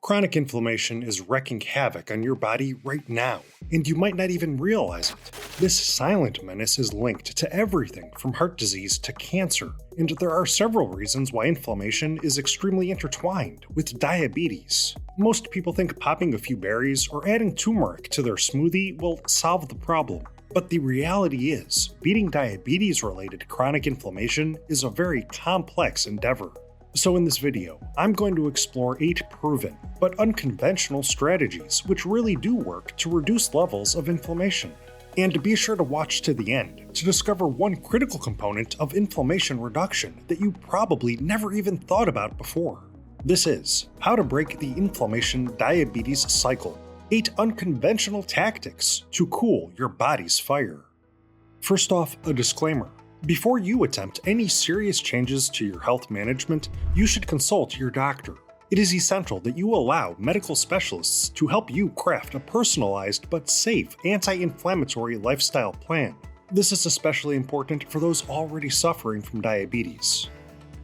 Chronic inflammation is wreaking havoc on your body right now, and you might not even realize it. This silent menace is linked to everything from heart disease to cancer, and there are several reasons why inflammation is extremely intertwined with diabetes. Most people think popping a few berries or adding turmeric to their smoothie will solve the problem. But the reality is, beating diabetes-related chronic inflammation is a very complex endeavor. So in this video, I'm going to explore 8 proven, but unconventional strategies which really do work to reduce levels of inflammation. And be sure to watch to the end to discover one critical component of inflammation reduction that you probably never even thought about before. This is how to break the inflammation diabetes cycle. 8 unconventional tactics to cool your body's fire. First off, a disclaimer. Before you attempt any serious changes to your health management, you should consult your doctor. It is essential that you allow medical specialists to help you craft a personalized but safe anti-inflammatory lifestyle plan. This is especially important for those already suffering from diabetes.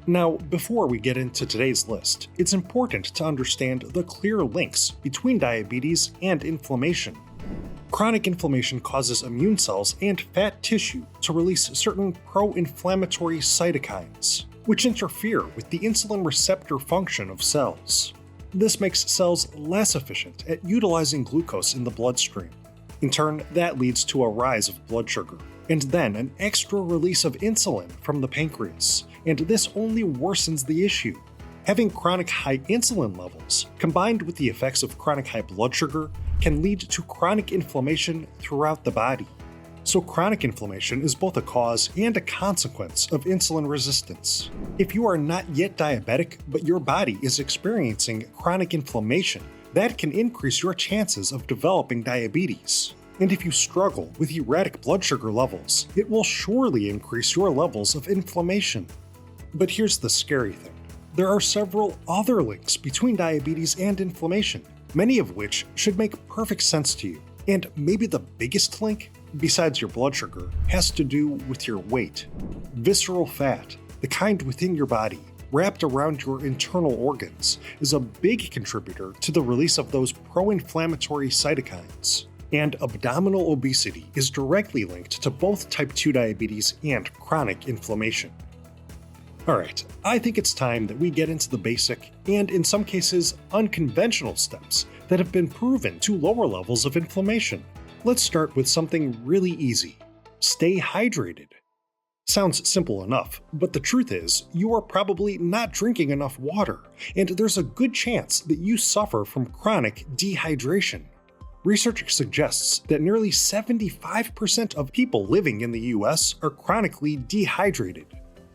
Now, before we get into today's list, it's important to understand the clear links between diabetes and inflammation. Chronic inflammation causes immune cells and fat tissue to release certain pro-inflammatory cytokines, which interfere with the insulin receptor function of cells. This makes cells less efficient at utilizing glucose in the bloodstream. In turn, that leads to a rise of blood sugar, and then an extra release of insulin from the pancreas, and this only worsens the issue. Having chronic high insulin levels, combined with the effects of chronic high blood sugar, can lead to chronic inflammation throughout the body. So chronic inflammation is both a cause and a consequence of insulin resistance. If you are not yet diabetic, but your body is experiencing chronic inflammation, that can increase your chances of developing diabetes. And if you struggle with erratic blood sugar levels, it will surely increase your levels of inflammation. But here's the scary thing. There are several other links between diabetes and inflammation, many of which should make perfect sense to you. And maybe the biggest link, besides your blood sugar, has to do with your weight. Visceral fat, the kind within your body, wrapped around your internal organs, is a big contributor to the release of those pro-inflammatory cytokines. And abdominal obesity is directly linked to both type 2 diabetes and chronic inflammation. Alright, I think it's time that we get into the basic, and in some cases, unconventional steps that have been proven to lower levels of inflammation. Let's start with something really easy. Stay hydrated. Sounds simple enough, but the truth is, you are probably not drinking enough water, and there's a good chance that you suffer from chronic dehydration. Research suggests that nearly 75% of people living in the US are chronically dehydrated.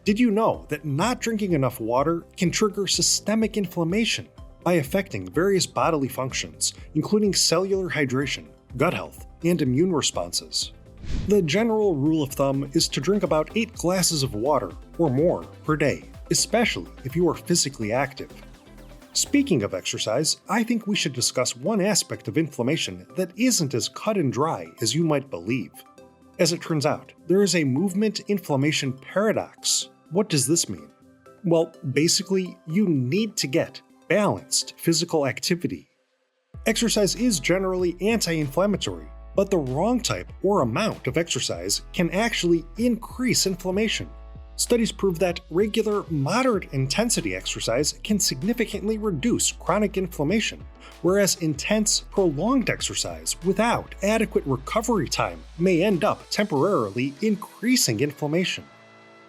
Did you know that not drinking enough water can trigger systemic inflammation by affecting various bodily functions, including cellular hydration, gut health, and immune responses? The general rule of thumb is to drink about 8 glasses of water or more per day, especially if you are physically active. Speaking of exercise, I think we should discuss one aspect of inflammation that isn't as cut and dry as you might believe. As it turns out, there is a movement-inflammation paradox. What does this mean? Well, basically, you need to get balanced physical activity. Exercise is generally anti-inflammatory, but the wrong type or amount of exercise can actually increase inflammation. Studies prove that regular, moderate-intensity exercise can significantly reduce chronic inflammation, whereas intense, prolonged exercise without adequate recovery time may end up temporarily increasing inflammation.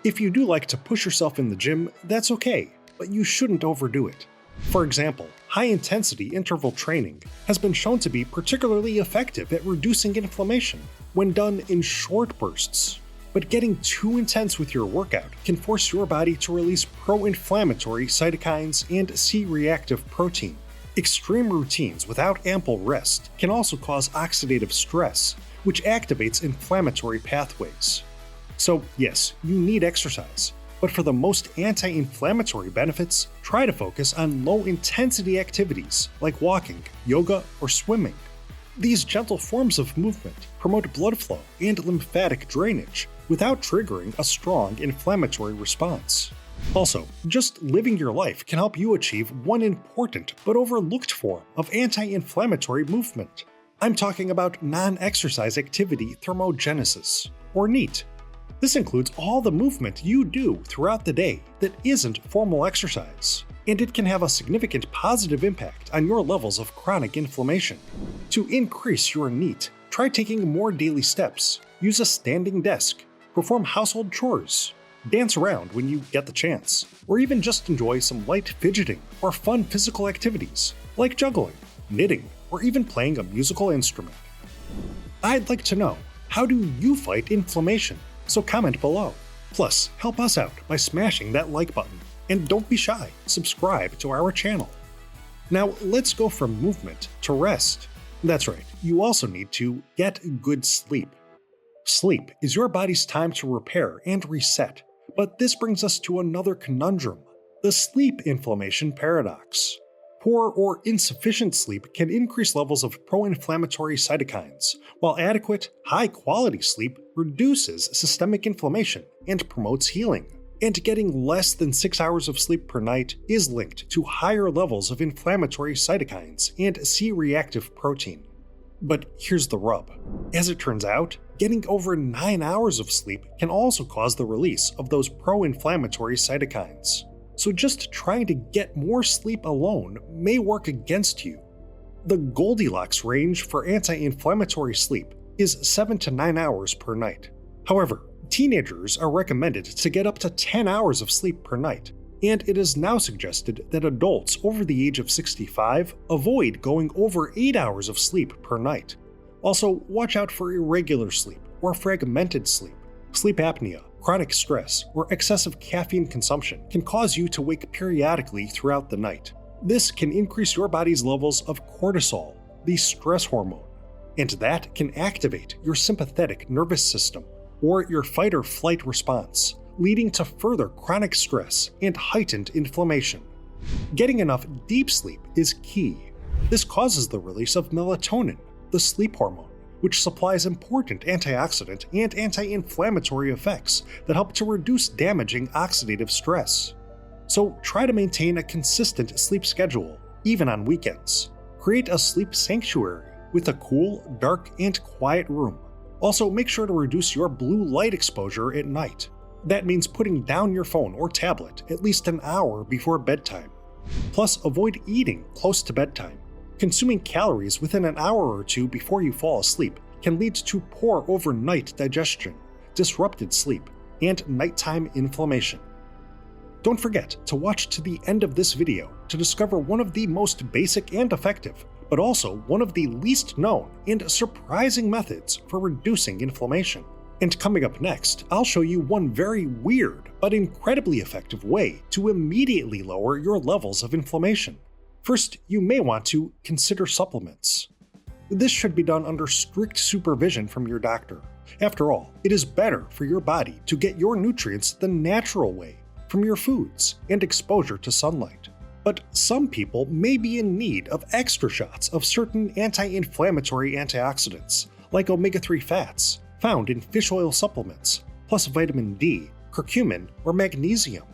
If you do like to push yourself in the gym, that's okay, but you shouldn't overdo it. For example, high-intensity interval training has been shown to be particularly effective at reducing inflammation when done in short bursts. But getting too intense with your workout can force your body to release pro-inflammatory cytokines and C-reactive protein. Extreme routines without ample rest can also cause oxidative stress, which activates inflammatory pathways. So yes, you need exercise, but for the most anti-inflammatory benefits, try to focus on low-intensity activities like walking, yoga, or swimming. These gentle forms of movement promote blood flow and lymphatic drainage without triggering a strong inflammatory response. Also, just living your life can help you achieve one important but overlooked form of anti-inflammatory movement. I'm talking about non-exercise activity thermogenesis, or NEAT. This includes all the movement you do throughout the day that isn't formal exercise, and it can have a significant positive impact on your levels of chronic inflammation. To increase your NEAT, try taking more daily steps, use a standing desk, perform household chores, dance around when you get the chance, or even just enjoy some light fidgeting or fun physical activities like juggling, knitting, or even playing a musical instrument. I'd like to know, how do you fight inflammation? So comment below. Plus, help us out by smashing that like button. And don't be shy, subscribe to our channel. Now let's go from movement to rest. That's right, you also need to get good sleep. Sleep is your body's time to repair and reset, but this brings us to another conundrum, the sleep inflammation paradox. Poor or insufficient sleep can increase levels of pro-inflammatory cytokines, while adequate, high-quality sleep reduces systemic inflammation and promotes healing. And getting less than 6 hours of sleep per night is linked to higher levels of inflammatory cytokines and C-reactive protein. But here's the rub. As it turns out, getting over 9 hours of sleep can also cause the release of those pro-inflammatory cytokines. So just trying to get more sleep alone may work against you. The Goldilocks range for anti-inflammatory sleep is 7 to 9 hours per night. However, teenagers are recommended to get up to 10 hours of sleep per night, and it is now suggested that adults over the age of 65 avoid going over 8 hours of sleep per night. Also, watch out for irregular sleep or fragmented sleep. Sleep apnea, chronic stress, or excessive caffeine consumption can cause you to wake periodically throughout the night. This can increase your body's levels of cortisol, the stress hormone, and that can activate your sympathetic nervous system, or your fight or flight response, leading to further chronic stress and heightened inflammation. Getting enough deep sleep is key. This causes the release of melatonin, the sleep hormone, which supplies important antioxidant and anti-inflammatory effects that help to reduce damaging oxidative stress. So try to maintain a consistent sleep schedule, even on weekends. Create a sleep sanctuary with a cool, dark, and quiet room. Also, make sure to reduce your blue light exposure at night. That means putting down your phone or tablet at least an hour before bedtime. Plus, avoid eating close to bedtime. Consuming calories within an hour or two before you fall asleep can lead to poor overnight digestion, disrupted sleep, and nighttime inflammation. Don't forget to watch to the end of this video to discover one of the most basic and effective, but also one of the least known and surprising methods for reducing inflammation. And coming up next, I'll show you one very weird but incredibly effective way to immediately lower your levels of inflammation. First, you may want to consider supplements. This should be done under strict supervision from your doctor. After all, it is better for your body to get your nutrients the natural way, from your foods and exposure to sunlight. But some people may be in need of extra shots of certain anti-inflammatory antioxidants, like omega-3 fats, found in fish oil supplements, plus vitamin D, curcumin, or magnesium.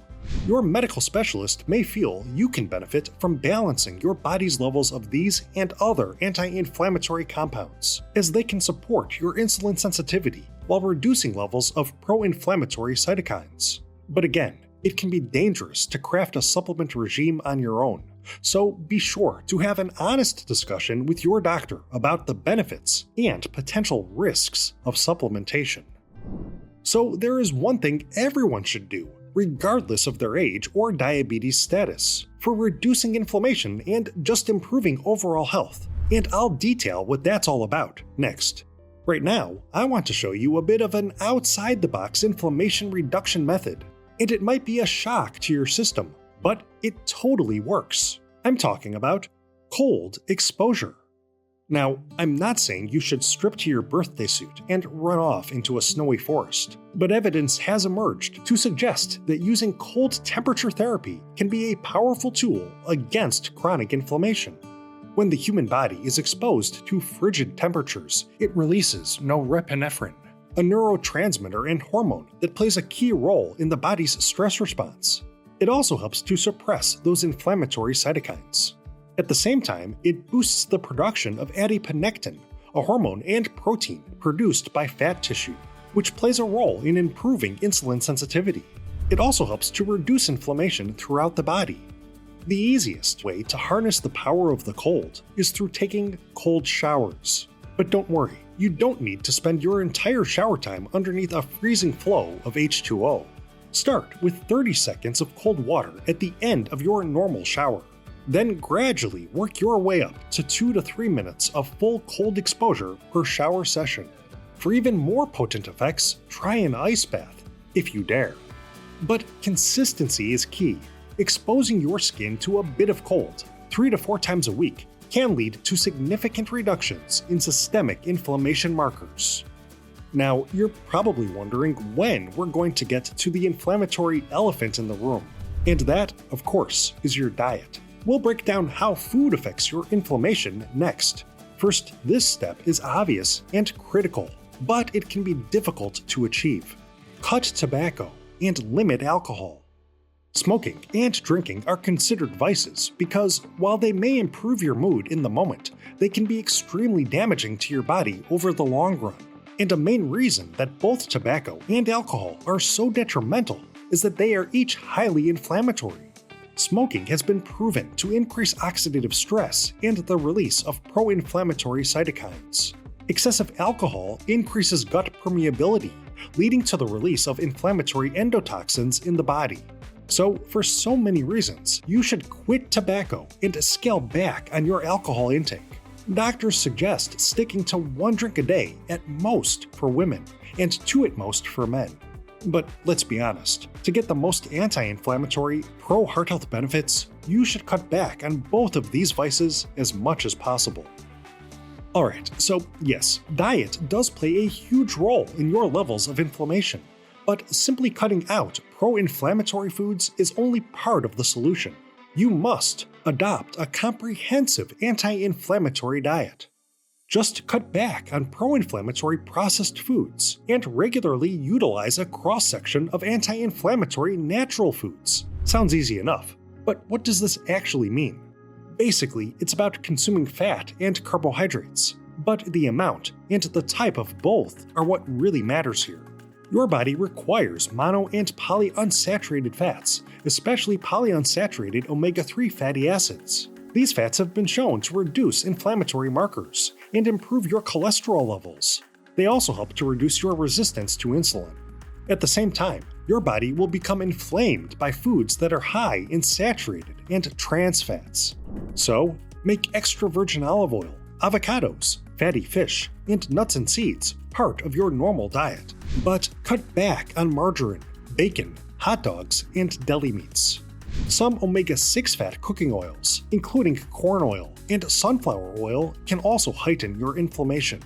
Your medical specialist may feel you can benefit from balancing your body's levels of these and other anti-inflammatory compounds, as they can support your insulin sensitivity while reducing levels of pro-inflammatory cytokines. But again, it can be dangerous to craft a supplement regime on your own, so be sure to have an honest discussion with your doctor about the benefits and potential risks of supplementation. So there is one thing everyone should do, regardless of their age or diabetes status, for reducing inflammation and just improving overall health. And I'll detail what that's all about next. Right now, I want to show you a bit of an outside-the-box inflammation reduction method. And it might be a shock to your system, but it totally works. I'm talking about cold exposure. Now, I'm not saying you should strip to your birthday suit and run off into a snowy forest, but evidence has emerged to suggest that using cold temperature therapy can be a powerful tool against chronic inflammation. When the human body is exposed to frigid temperatures, it releases norepinephrine, a neurotransmitter and hormone that plays a key role in the body's stress response. It also helps to suppress those inflammatory cytokines. At the same time, it boosts the production of adiponectin, a hormone and protein produced by fat tissue, which plays a role in improving insulin sensitivity. It also helps to reduce inflammation throughout the body. The easiest way to harness the power of the cold is through taking cold showers. But don't worry, you don't need to spend your entire shower time underneath a freezing flow of H2O. Start with 30 seconds of cold water at the end of your normal shower. Then gradually work your way up to 2 to 3 minutes of full cold exposure per shower session. For even more potent effects, try an ice bath, if you dare. But consistency is key. Exposing your skin to a bit of cold 3 to 4 times a week can lead to significant reductions in systemic inflammation markers. Now, you're probably wondering when we're going to get to the inflammatory elephant in the room. And that, of course, is your diet. We'll break down how food affects your inflammation next. First, this step is obvious and critical, but it can be difficult to achieve. Cut tobacco and limit alcohol. Smoking and drinking are considered vices because, while they may improve your mood in the moment, they can be extremely damaging to your body over the long run. And a main reason that both tobacco and alcohol are so detrimental is that they are each highly inflammatory. Smoking has been proven to increase oxidative stress and the release of pro-inflammatory cytokines. Excessive alcohol increases gut permeability, leading to the release of inflammatory endotoxins in the body. So, for so many reasons, you should quit tobacco and scale back on your alcohol intake. Doctors suggest sticking to 1 drink a day at most for women and 2 at most for men. But let's be honest, to get the most anti-inflammatory, pro-heart health benefits, you should cut back on both of these vices as much as possible. Alright, so yes, diet does play a huge role in your levels of inflammation, but simply cutting out pro-inflammatory foods is only part of the solution. You must adopt a comprehensive anti-inflammatory diet. Just cut back on pro-inflammatory processed foods and regularly utilize a cross-section of anti-inflammatory natural foods. Sounds easy enough, but what does this actually mean? Basically, it's about consuming fat and carbohydrates, but the amount and the type of both are what really matters here. Your body requires mono and polyunsaturated fats, especially polyunsaturated omega-3 fatty acids. These fats have been shown to reduce inflammatory markers and improve your cholesterol levels. They also help to reduce your resistance to insulin. At the same time, your body will become inflamed by foods that are high in saturated and trans fats. So, make extra virgin olive oil, avocados, fatty fish, and nuts and seeds part of your normal diet. But cut back on margarine, bacon, hot dogs, and deli meats. Some omega-6 fat cooking oils, including corn oil and sunflower oil, can also heighten your inflammation.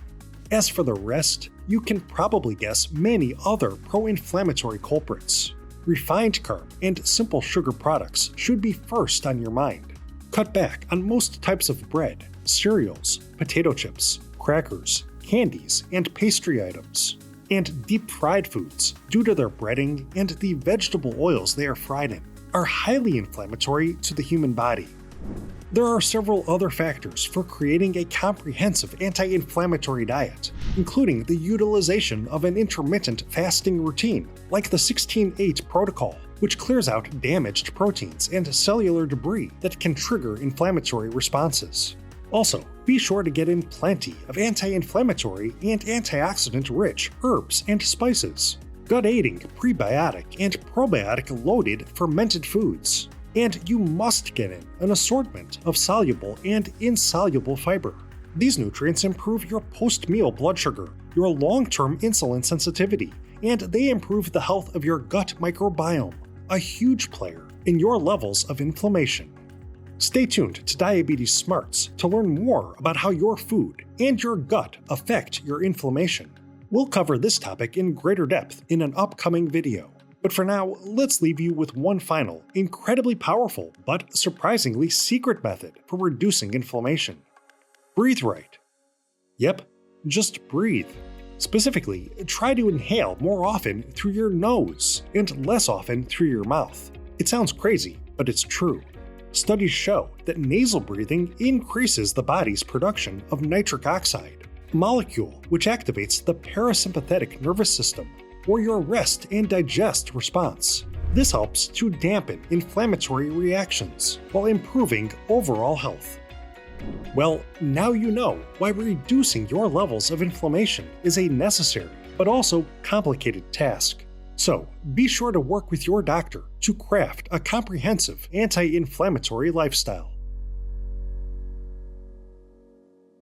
As for the rest, you can probably guess many other pro-inflammatory culprits. Refined carb and simple sugar products should be first on your mind. Cut back on most types of bread, cereals, potato chips, crackers, candies, and pastry items. And deep-fried foods, due to their breading and the vegetable oils they are fried in, are highly inflammatory to the human body. There are several other factors for creating a comprehensive anti-inflammatory diet, including the utilization of an intermittent fasting routine, like the 16-8 protocol, which clears out damaged proteins and cellular debris that can trigger inflammatory responses. Also, be sure to get in plenty of anti-inflammatory and antioxidant-rich herbs and spices, gut-aiding prebiotic and probiotic-loaded fermented foods, and you must get in an assortment of soluble and insoluble fiber. These nutrients improve your post-meal blood sugar, your long-term insulin sensitivity, and they improve the health of your gut microbiome, a huge player in your levels of inflammation. Stay tuned to Diabetes Smarts to learn more about how your food and your gut affect your inflammation. We'll cover this topic in greater depth in an upcoming video. But for now, let's leave you with one final, incredibly powerful but surprisingly secret method for reducing inflammation. Breathe right. Yep, just breathe. Specifically, try to inhale more often through your nose and less often through your mouth. It sounds crazy, but it's true. Studies show that nasal breathing increases the body's production of nitric oxide, a molecule which activates the parasympathetic nervous system, or your rest and digest response. This helps to dampen inflammatory reactions while improving overall health. Well, now you know why reducing your levels of inflammation is a necessary but also complicated task. So, be sure to work with your doctor to craft a comprehensive anti-inflammatory lifestyle.